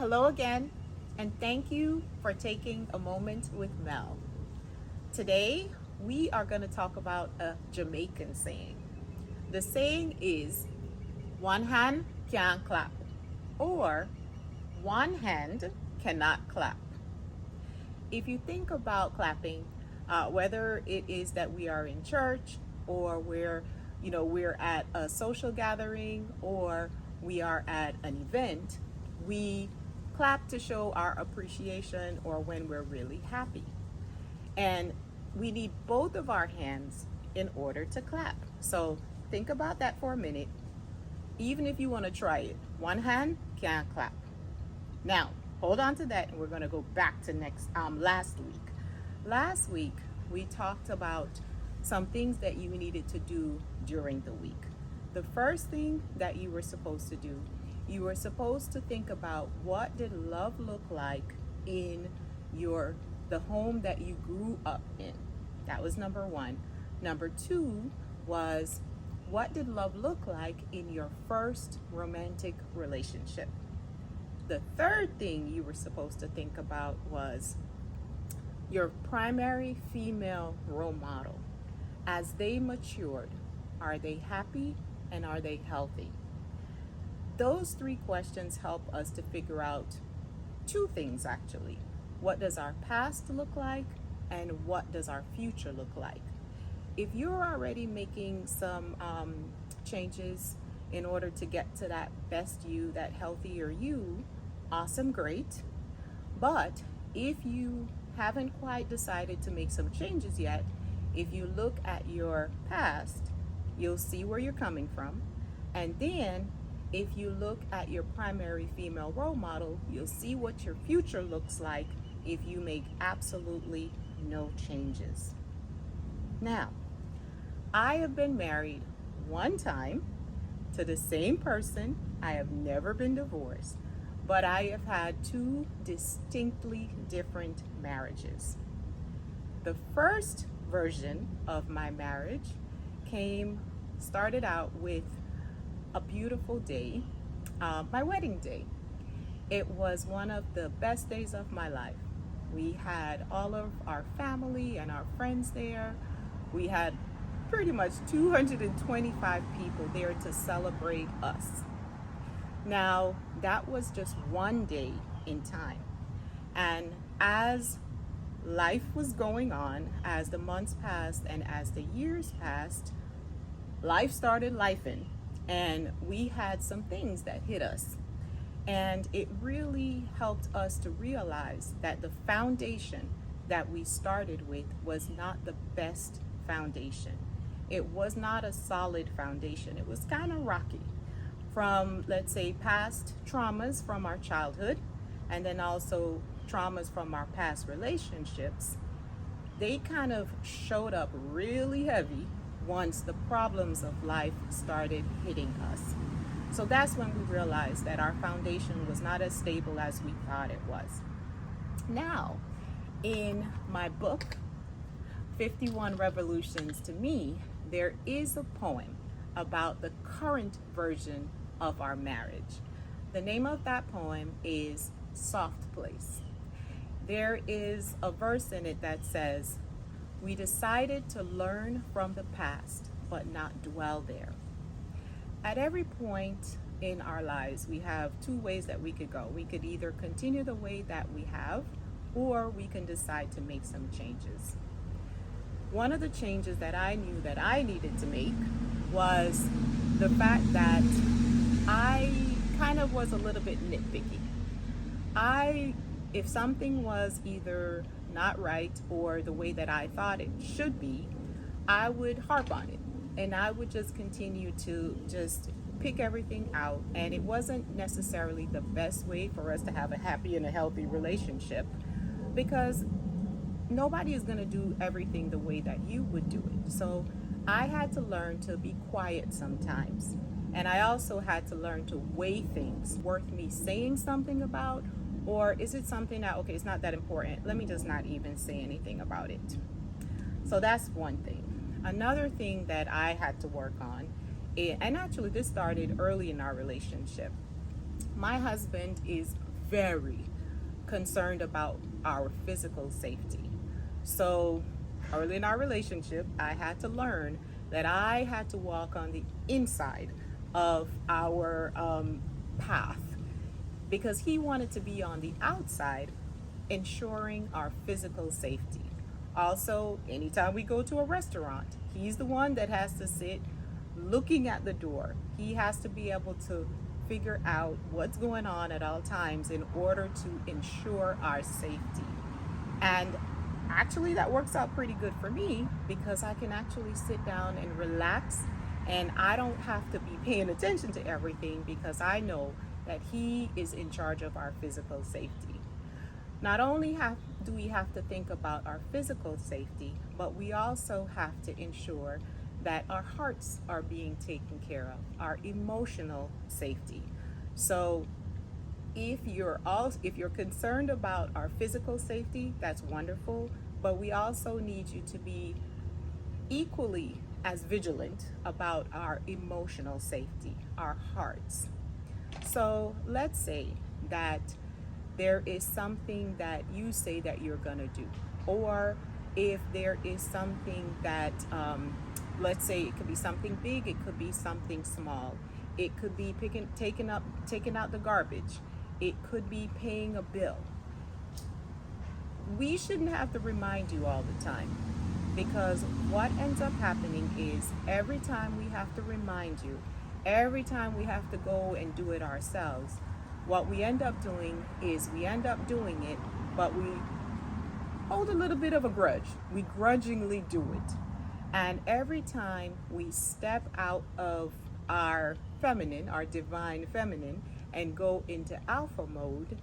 Hello again, and thank you for taking a moment with Mel. Today, we are going to talk about a Jamaican saying. The saying is one hand can't clap, or one hand cannot clap. If you think about clapping, whether it is that we are in church or we're at a social gathering or we are at an event, we clap to show our appreciation or when we're really happy. And we need both of our hands in order to clap. So think about that for a minute. Even if you want to try it, one hand can't clap. Now, hold on to that, and we're going to go back to last week. Last week, we talked about some things that you needed to do during the week. The first thing that you were supposed to do, you were supposed to think about what did love look like in the home that you grew up in. That was number one. Number two was, what did love look like in your first romantic relationship? The third thing you were supposed to think about was your primary female role model. As they matured, are they happy and are they healthy? Those three questions help us to figure out two things actually. What does our past look like and what does our future look like? If you're already making some changes in order to get to that best you, that healthier you, awesome, great. But if you haven't quite decided to make some changes yet, if you look at your past, you'll see where you're coming from. And then if you look at your primary female role model, you'll see what your future looks like if you make absolutely no changes. Now, I have been married one time to the same person. I have never been divorced, but I have had two distinctly different marriages. The first version of my marriage started out with a beautiful day, my wedding day. It was one of the best days of my life. We had all of our family and our friends there. We had pretty much 225 people there to celebrate us. Now, that was just one day in time. And as life was going on, as the months passed and as the years passed, life started lifing. And we had some things that hit us. And it really helped us to realize that the foundation that we started with was not the best foundation. It was not a solid foundation. It was kind of rocky from, let's say, past traumas from our childhood, and then also traumas from our past relationships. They kind of showed up really heavy once the problems of life started hitting us. So that's when we realized that our foundation was not as stable as we thought it was. Now, in my book, 51 Revolutions to Me, there is a poem about the current version of our marriage. The name of that poem is Soft Place. There is a verse in it that says, "We decided to learn from the past, but not dwell there." At every point in our lives, we have two ways that we could go. We could either continue the way that we have, or we can decide to make some changes. One of the changes that I knew that I needed to make was the fact that I kind of was a little bit nitpicky. If something was either not right or the way that I thought it should be, I would harp on it. And I would just continue to just pick everything out. And it wasn't necessarily the best way for us to have a happy and a healthy relationship, because nobody is going to do everything the way that you would do it. So I had to learn to be quiet sometimes. And I also had to learn to weigh things worth me saying something about, or is it something that, okay, it's not that important, let me just not even say anything about it. So that's one thing. Another thing that I had to work on, and actually this started early in our relationship. My husband is very concerned about our physical safety. So early in our relationship, I had to learn that I had to walk on the inside of our path because he wanted to be on the outside, ensuring our physical safety. Also, anytime we go to a restaurant, he's the one that has to sit looking at the door. He has to be able to figure out what's going on at all times in order to ensure our safety. And actually, that works out pretty good for me because I can actually sit down and relax, and I don't have to be paying attention to everything because I know that he is in charge of our physical safety. Not only do we have to think about our physical safety, but we also have to ensure that our hearts are being taken care of, our emotional safety. So if you're concerned about our physical safety, that's wonderful, but we also need you to be equally as vigilant about our emotional safety, our hearts. So let's say that there is something that you say that you're going to do, or if there is something that, let's say it could be something big, it could be something small, it could be taking out the garbage, it could be paying a bill. We shouldn't have to remind you all the time, because what ends up happening is every time we have to remind you, every time we have to go and do it ourselves, what we end up doing is we end up doing it, but we hold a little bit of a grudge. We grudgingly do it. And every time we step out of our feminine, our divine feminine, and go into alpha mode,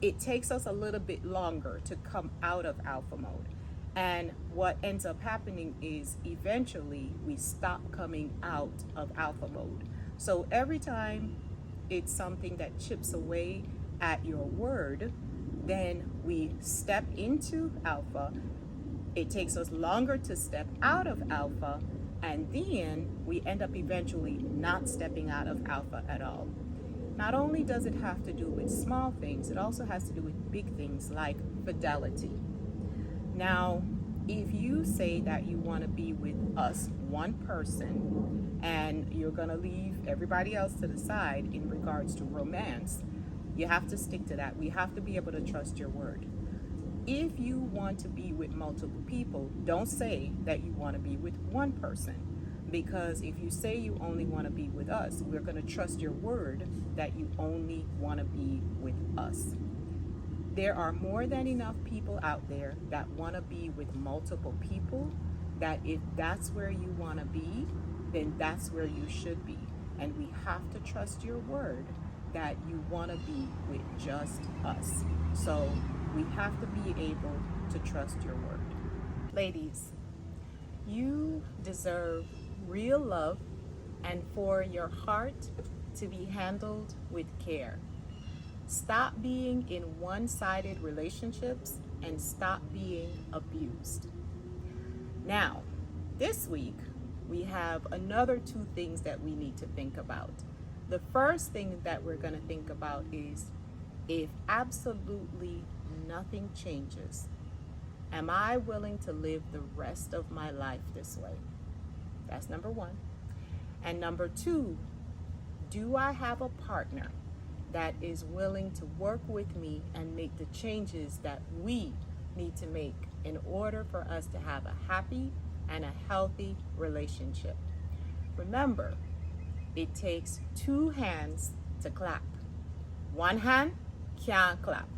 it takes us a little bit longer to come out of alpha mode. And what ends up happening is eventually we stop coming out of alpha mode. So every time it's something that chips away at your word, then we step into alpha. It takes us longer to step out of alpha, and then we end up eventually not stepping out of alpha at all. Not only does it have to do with small things, it also has to do with big things like fidelity. Now, if you say that you want to be with us, one person, and you're going to leave everybody else to the side in regards to romance, you have to stick to that. We have to be able to trust your word. If you want to be with multiple people, don't say that you want to be with one person. Because if you say you only want to be with us, we're going to trust your word that you only want to be with us. There are more than enough people out there that want to be with multiple people, that if that's where you want to be, then that's where you should be. And we have to trust your word that you want to be with just us. So we have to be able to trust your word. Ladies, you deserve real love and for your heart to be handled with care. Stop being in one-sided relationships and stop being abused. Now, this week, we have another two things that we need to think about. The first thing that we're going to think about is, if absolutely nothing changes, am I willing to live the rest of my life this way? That's number one. And number two, do I have a partner that is willing to work with me and make the changes that we need to make in order for us to have a happy and a healthy relationship? Remember, it takes two hands to clap. One hand can't clap.